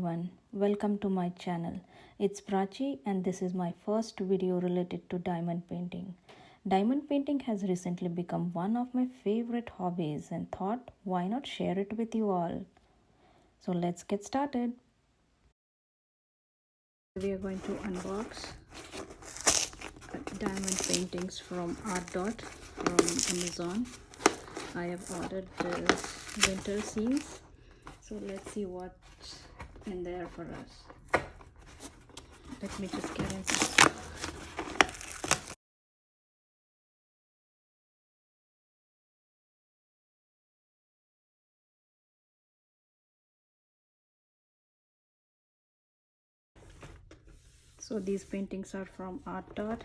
everyone, welcome to my channel. It's Prachi and this is my first video related to diamond painting. Diamond painting has recently become one of my favorite hobbies and thought why not share it with you all. So let's get started. We are going to unbox diamond paintings from ARTDOT from Amazon. I have ordered the winter scenes. So let's see what's in there for us. Let me just get inside. So these paintings are from ARTDOT.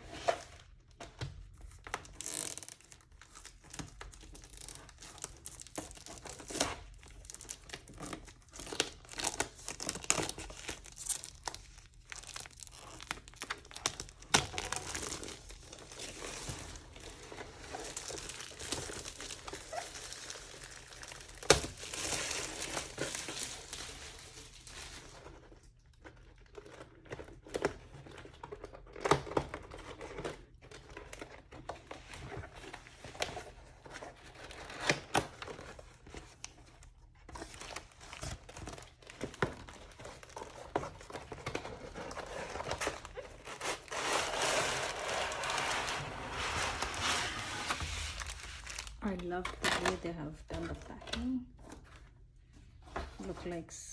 I love the way they have done the packing.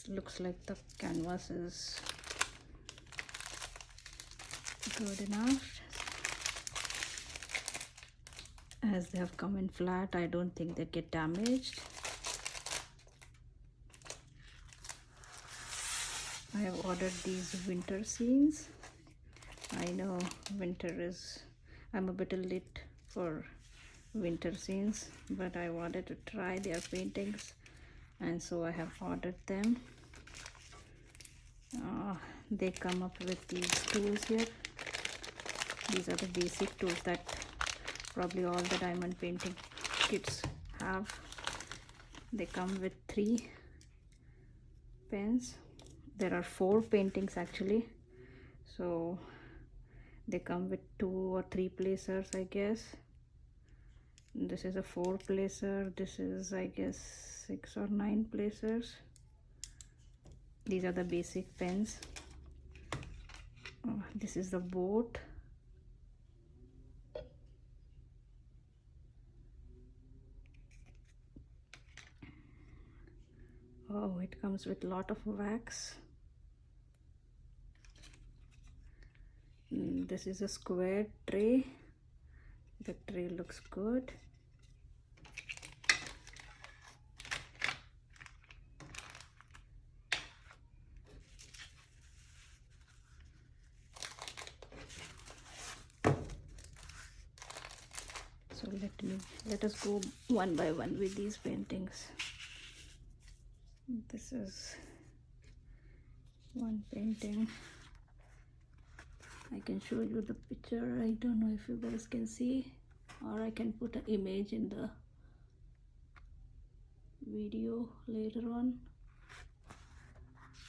Looks like the canvas is good enough. As they have come in flat, I don't think they get damaged. I have ordered these winter scenes. I know I'm a bit late for winter scenes, but I wanted to try their paintings and so I have ordered them. They come up with these tools here. These are the basic tools that probably all the diamond painting kits have. They come with 3 pens. There are 4 paintings actually, so they come with 2 or 3 placers, I guess. This is a 4 placer. This is, I guess, 6 or 9 placers. These are the basic pens. This is the boat. Oh, it comes with a lot of wax. This is a square tray. The tray looks good. So let us go one by one with these paintings. This is one painting. I can show you the picture. I don't know if you guys can see, or I can put an image in the video later on.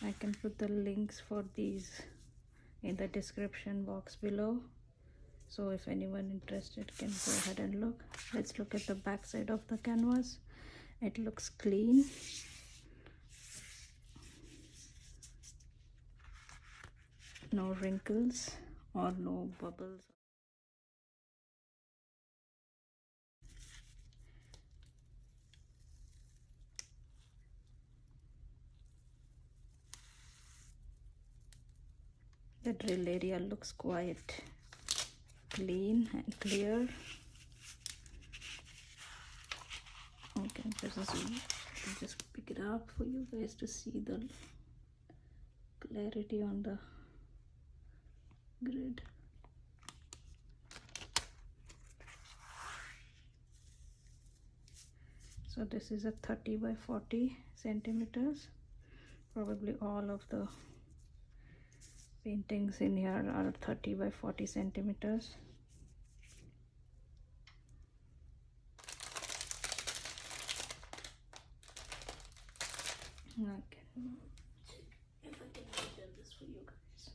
I can put the links for these in the description box below, so if anyone interested can go ahead and look. Let's look at the back side of the canvas. It looks clean. No wrinkles or no bubbles. The drill area looks quite clean and clear. Okay, just pick it up for you guys to see the clarity on the grid. So this is a 30 by 40 centimeters. Probably all of the paintings in here are 30 by 40 centimeters. Okay, if I for you guys.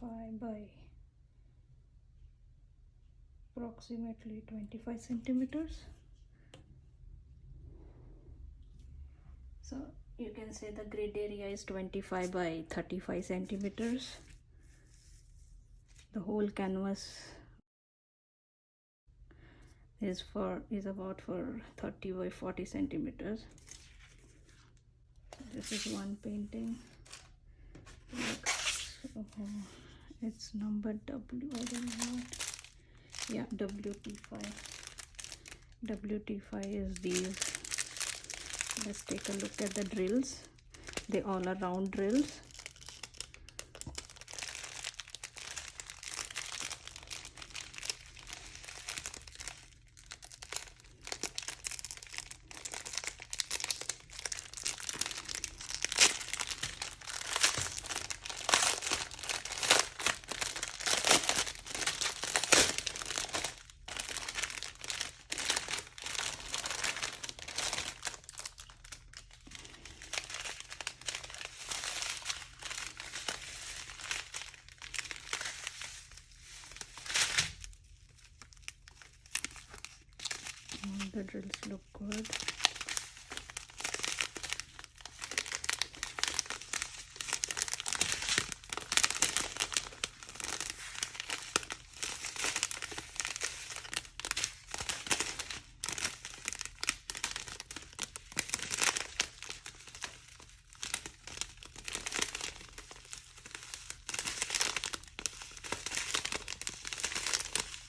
.5 by approximately 25 centimeters. So you can say the grid area is 25 by 35 centimeters. The whole canvas is about for 30 by 40 centimeters. This is one painting. So it's number W, I don't know what. Yeah, WT5. WT5 is these. Let's take a look at the drills. They all are round drills. The drills look good.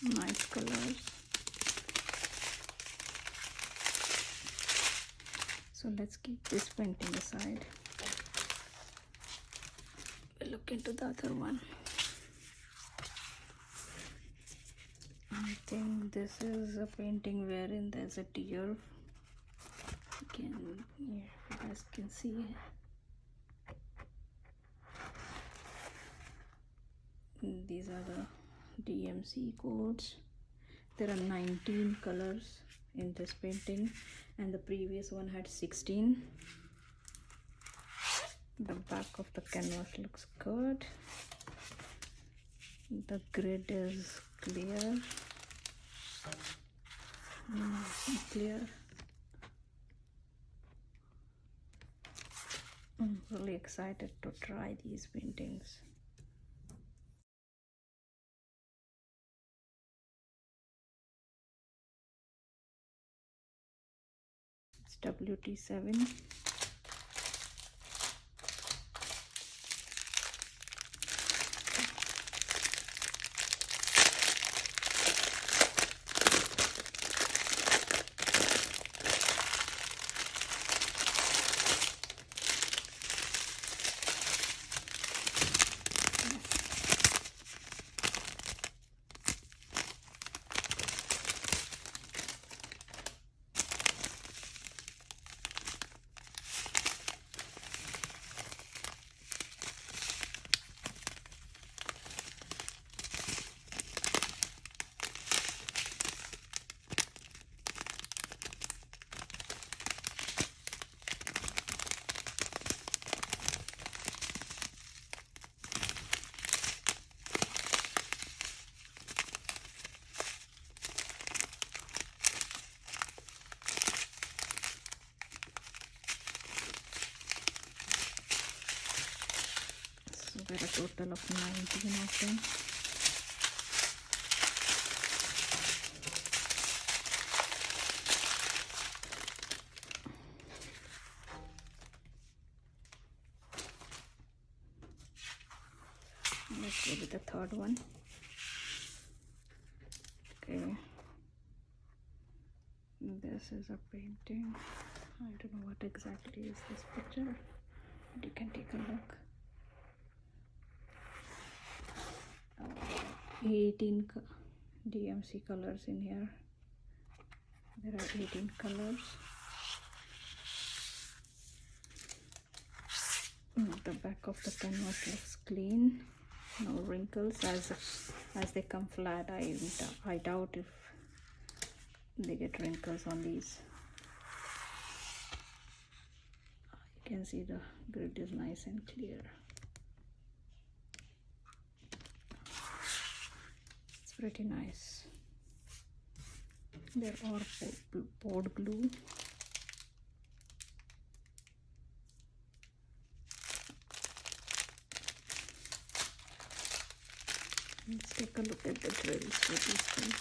Nice colors. So let's keep this painting aside. We'll look into the other one. I think this is a painting wherein there's a deer. If you guys can see. These are the DMC codes. There are 19 colors in this painting and the previous one had 16. The back of the canvas looks good. The grid is clear. Clear. I'm really excited to try these paintings. It's WT7. So there are a total of 19 of them. Let's go with the third one. Okay. This is a painting. I don't know what exactly is this picture, but you can take a look. 18 DMC colors in here. There are 18 colors. The back of the canvas looks clean, no wrinkles. As they come flat, I doubt if they get wrinkles on these. You can see the grid is nice and clear. It's pretty nice. There are board glue. Let's take a look at the drills for these things.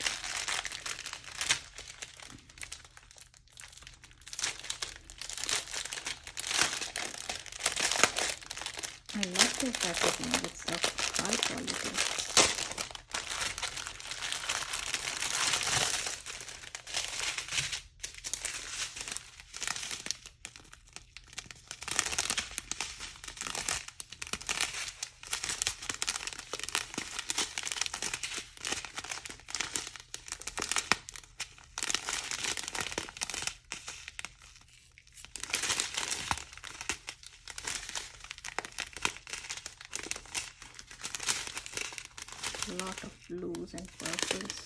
I love their packaging, it's of high quality. A lot of blues and purples.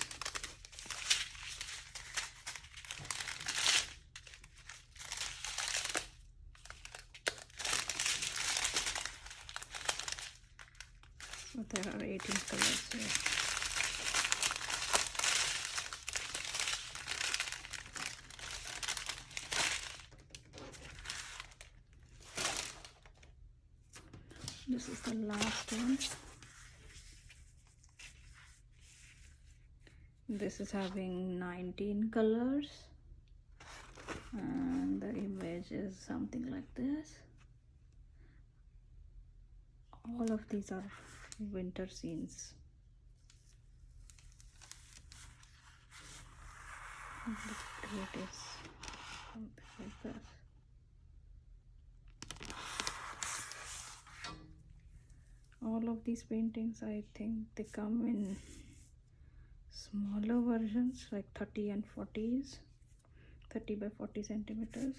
So there are 18 colors here. This is the last one. This is having 19 colors and the image is something like this. All of these are winter scenes. It is something like this. All of these paintings, I think they come in smaller versions like 30 and 40s, 30 by 40 centimeters.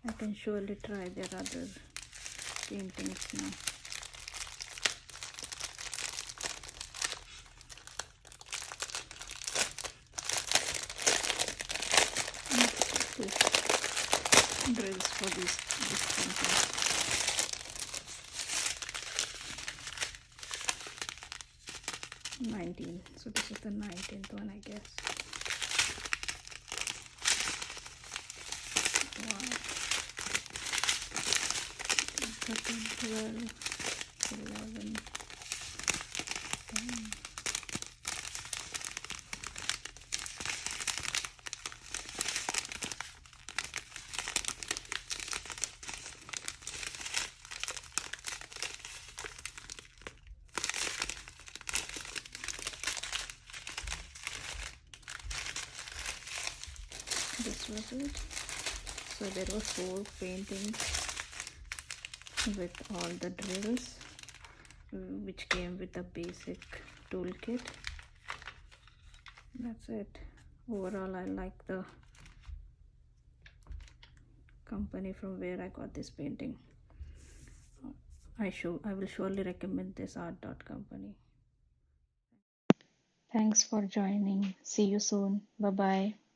I can surely try their other paintings now. Drills for this painting. So this is the 19th one, I guess. Wow. 13, 12, 11, 10. This was it. So there were 4 paintings with all the drills, which came with a basic toolkit. That's it. Overall, I like the company from where I got this painting. I will surely recommend this ARTDOT company. Thanks for joining. See you soon. Bye bye.